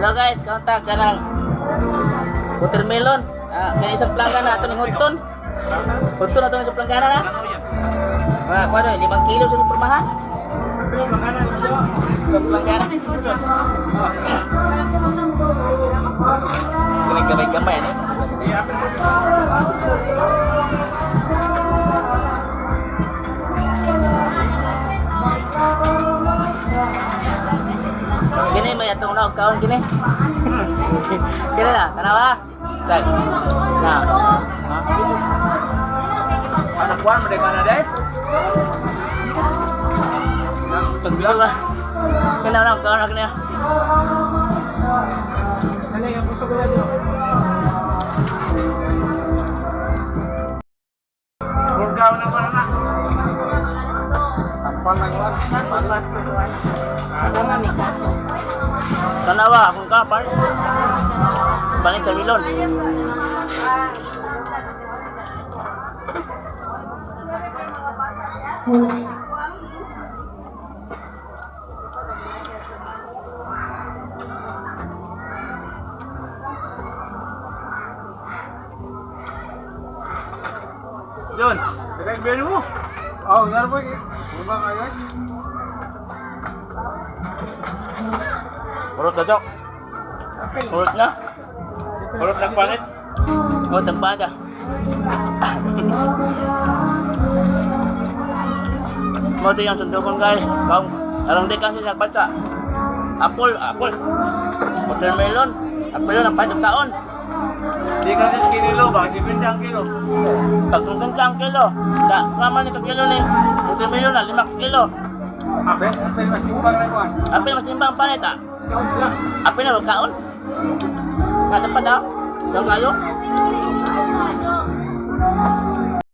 Hello guys, kontak ka ng watermelon. Kaya isang planggana ito ng hutton. Hutton na ito ng isang planggana na. Paano, 5 kilo sa permahan? Isang planggana. Gamay-gamay yan eh. Gini may atong naog kaon gini. Gini na, tanawa. Dag. Na. Anak kuan mo ka na day? Pagbilang na. Kina na kaon na kini. Ano yung gusto ko dito? Workout na para na. Tampang lang lang. Palas ko tuan. Tama ni ka. Tanawa akong kapal. Balik sa milon. John, tagay beli mo. Oh, ngar po. Ibang ayat. Urut na, Jok. Urut na. Urut ng panit. Urut ng panit. Mo ito yung sundukon guys. Arang di kasi sa patsa. Apple. Watermelon. Apple yun ang panit taon. Di kasi kinilo ba? 70 ang kilo. Pagtungtong ka ang kilo. Kama ni kilo ni. Watermelon na 5 kilo. Ape mas timbang na kuan. Apple mas timbang panit ah. Apple na magkaon. Nga pa daw. Yung kayo.